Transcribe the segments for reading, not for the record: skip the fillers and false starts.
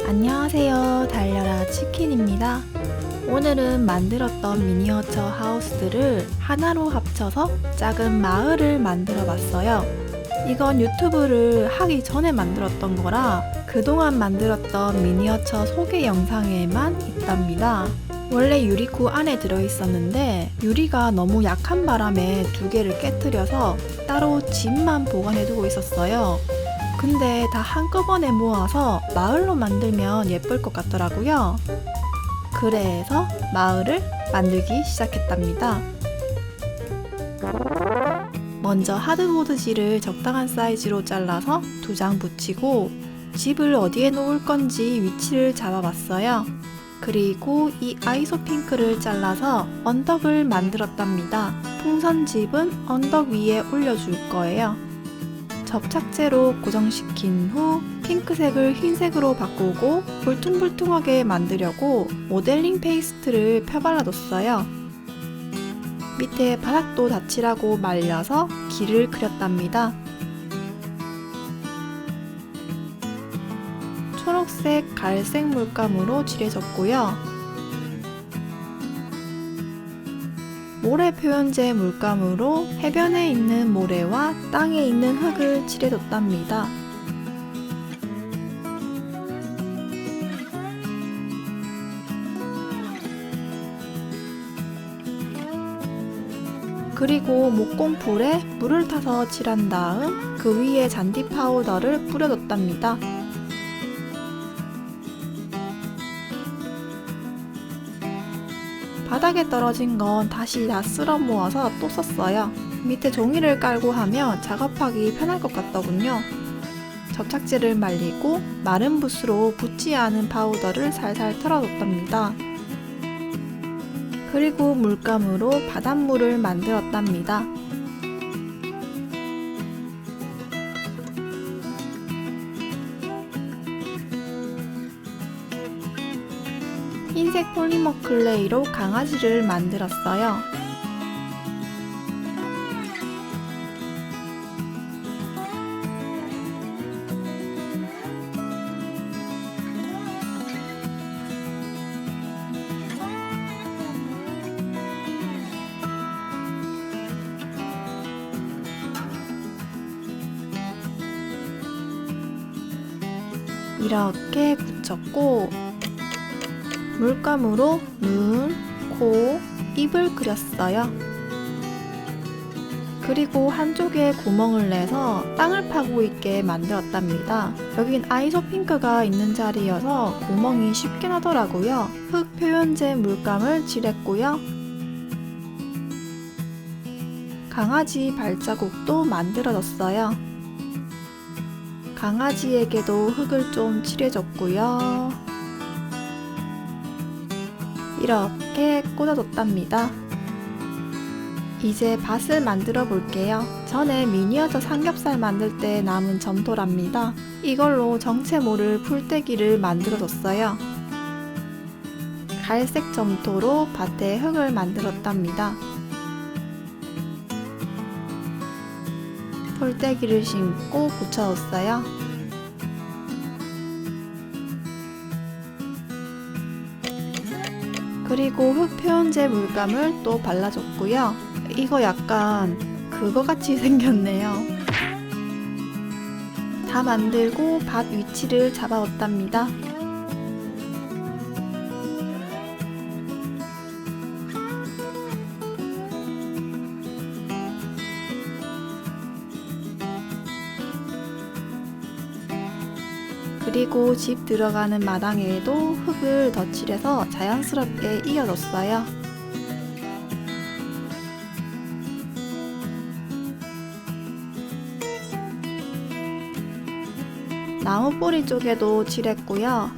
안녕하세요, 달려라 치킨입니다. 오늘은 만들었던 미니어처 하우스들을 하나로 합쳐서 작은 마을을 만들어 봤어요. 이건 유튜브를 하기 전에 만들었던 거라 그동안 만들었던 미니어처 소개 영상에만 있답니다. 원래 유리구 안에 들어있었는데 유리가 너무 약한 바람에 두 개를 깨뜨려서 따로 집만 보관해두고 있었어요. 근데 다 한꺼번에 모아서 마을로 만들면 예쁠 것 같더라고요. 그래서 마을을 만들기 시작했답니다. 먼저 하드보드 실을 적당한 사이즈로 잘라서 2장 붙이고 집을 어디에 놓을 건지 위치를 잡아봤어요. 그리고 이 아이소핑크를 잘라서 언덕을 만들었답니다. 풍선집은 언덕 위에 올려줄 거예요. 접착제로 고정시킨 후 핑크색을 흰색으로 바꾸고 울퉁불퉁하게 만들려고 모델링 페이스트를 펴발라뒀어요. 밑에 바닥도 닫히라고 말려서 길을 그렸답니다. 초록색, 갈색 물감으로 칠해줬고요. 모래 표현제 물감으로 해변에 있는 모래와 땅에 있는 흙을 칠해줬답니다. 그리고 목공풀에 물을 타서 칠한 다음 그 위에 잔디 파우더를 뿌려줬답니다. 바닥에 떨어진 건 다시 다 쓸어 모아서 또 썼어요. 밑에 종이를 깔고 하면 작업하기 편할 것 같더군요. 접착제를 말리고 마른 붓으로 붓지 않은 파우더를 살살 털어줬답니다. 그리고 물감으로 바닷물을 만들었답니다. 흰색 폴리머 클레이로 강아지를 만들었어요. 이렇게 붙였고 물감으로 눈, 코, 입을 그렸어요. 그리고 한쪽에 구멍을 내서 땅을 파고 있게 만들었답니다. 여긴 아이소핑크가 있는 자리여서 구멍이 쉽게 나더라고요. 흙 표현제 물감을 칠했고요. 강아지 발자국도 만들어졌어요. 강아지에게도 흙을 좀 칠해줬고요. 이렇게 꽂아줬답니다. 이제 밭을 만들어 볼게요. 전에 미니어처 삼겹살 만들 때 남은 점토랍니다. 이걸로 정체 모를 풀떼기를 만들어 줬어요. 갈색 점토로 밭에 흙을 만들었답니다. 풀떼기를 심고 붙여줬어요. 그리고 흙 표현제 물감을 또 발라줬고요. 이거 약간 그거 같이 생겼네요. 다 만들고 밭 위치를 잡아왔답니다. 그리고 집 들어가는 마당에도 흙을 덧칠해서 자연스럽게 이어줬어요. 나무 뿌리 쪽에도 칠했고요.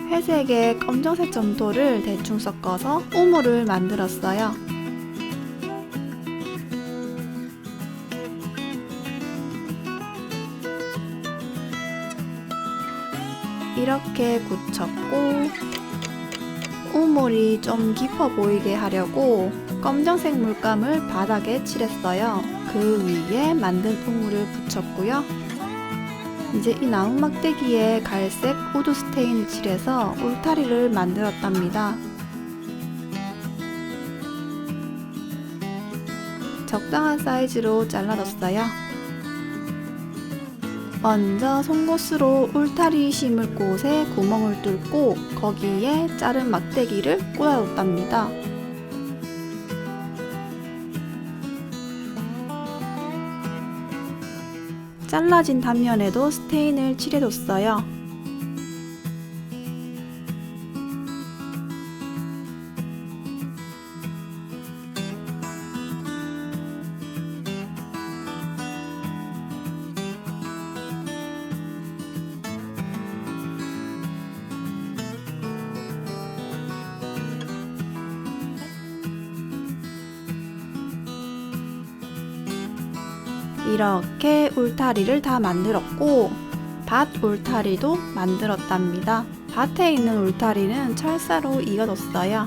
회색에 검정색 점토를 대충 섞어서 우물을 만들었어요. 이렇게 굳혔고 우물이 좀 깊어 보이게 하려고 검정색 물감을 바닥에 칠했어요. 그 위에 만든 우물을 붙였고요. 이제 이 나무 막대기에 갈색 우드 스테인을 칠해서 울타리를 만들었답니다. 적당한 사이즈로 잘라뒀어요. 먼저 송곳으로 울타리 심을 곳에 구멍을 뚫고 거기에 자른 막대기를 꽂아뒀답니다. 잘라진 단면에도 스테인을 칠해줬어요. 이렇게 울타리를 다 만들었고 밭 울타리도 만들었답니다. 밭에 있는 울타리는 철사로 이어뒀어요.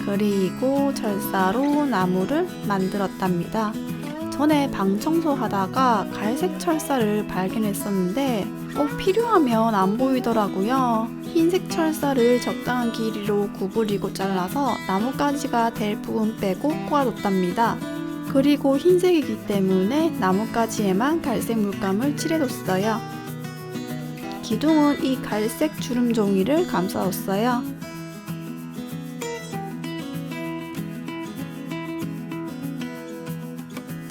그리고 철사로 나무를 만들었답니다. 전에 방 청소하다가 갈색 철사를 발견했었는데 꼭 필요하면 안 보이더라고요. 흰색 철사를 적당한 길이로 구부리고 잘라서 나뭇가지가 될 부분 빼고 꽂아뒀답니다. 그리고 흰색이기 때문에 나뭇가지에만 갈색 물감을 칠해뒀어요. 기둥은 이 갈색 주름 종이를 감싸뒀어요.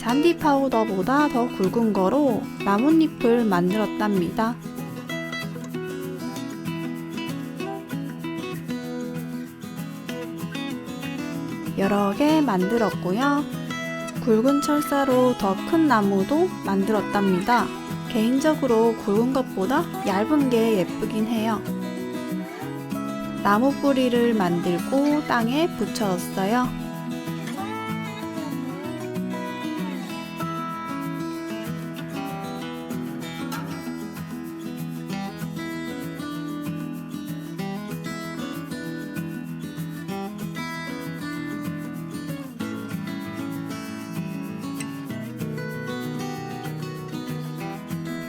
잔디 파우더보다 더 굵은 거로 나뭇잎을 만들었답니다. 여러 개 만들었고요. 굵은 철사로 더 큰 나무도 만들었답니다. 개인적으로 굵은 것보다 얇은 게 예쁘긴 해요. 나무 뿌리를 만들고 땅에 붙여뒀어요.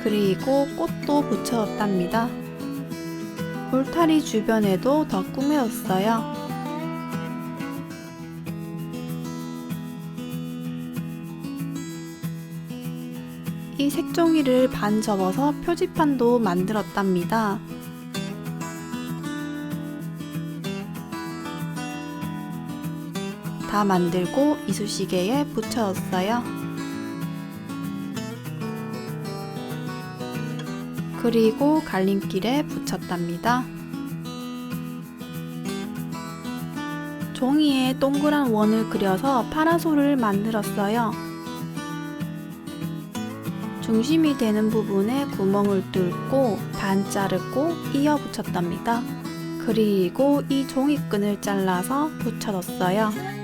그리고 꽃도 붙여뒀답니다. 울타리 주변에도 더 꾸며뒀어요. 이 색종이를 반 접어서 표지판도 만들었답니다. 다 만들고 이쑤시개에 붙여뒀어요. 그리고 갈림길에 붙였답니다. 종이에 동그란 원을 그려서 파라솔을 만들었어요. 중심이 되는 부분에 구멍을 뚫고 반 자르고 이어 붙였답니다. 그리고 이 종이끈을 잘라서 붙여뒀어요.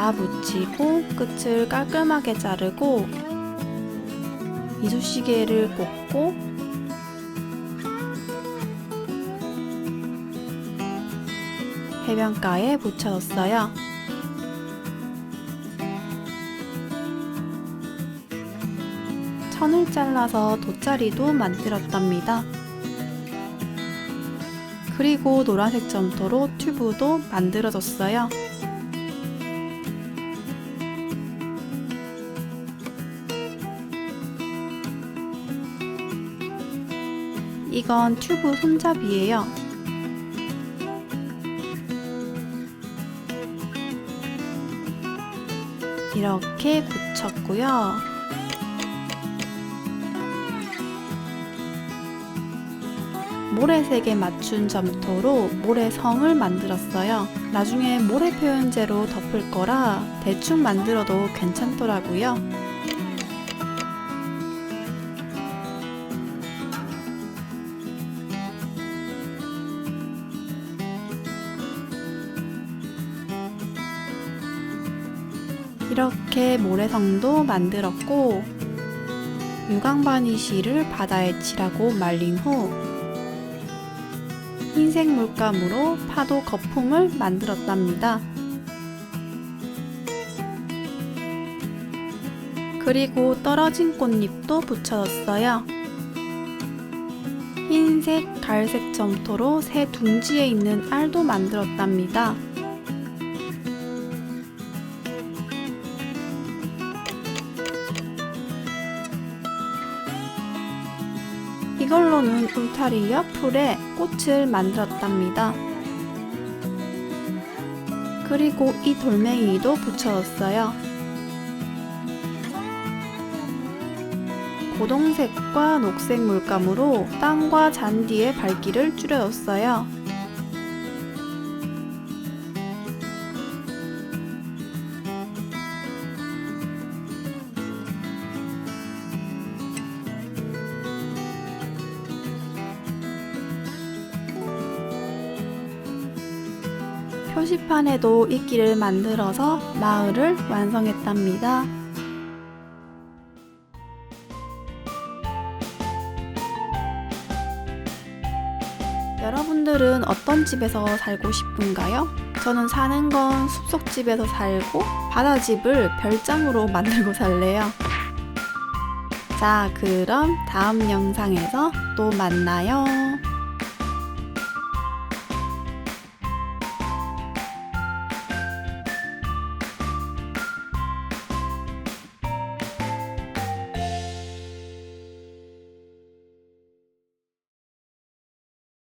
다 붙이고 끝을 깔끔하게 자르고 이쑤시개를 꽂고 해변가에 붙여뒀어요. 천을 잘라서 돗자리도 만들었답니다. 그리고 노란색 점토로 튜브도 만들어줬어요. 이건 튜브 손잡이에요. 이렇게 붙였고요. 모래색에 맞춘 점토로 모래성을 만들었어요. 나중에 모래 표현제로 덮을 거라 대충 만들어도 괜찮더라고요. 이렇게 모래성도 만들었고 유광바니쉬를 바다에 칠하고 말린 후 흰색 물감으로 파도 거품을 만들었답니다. 그리고 떨어진 꽃잎도 붙여줬어요. 흰색, 갈색 점토로 새 둥지에 있는 알도 만들었답니다. 이걸로는 울타리와 풀에 꽃을 만들었답니다. 그리고 이 돌멩이도 붙여줬어요. 고동색과 녹색 물감으로 땅과 잔디의 밝기를 줄여줬어요. 표지판에도 이끼를 만들어서 마을을 완성했답니다. 여러분들은 어떤 집에서 살고 싶은가요? 저는 사는 건 숲속집에서 살고 바다집을 별장으로 만들고 살래요. 자, 그럼 다음 영상에서 또 만나요.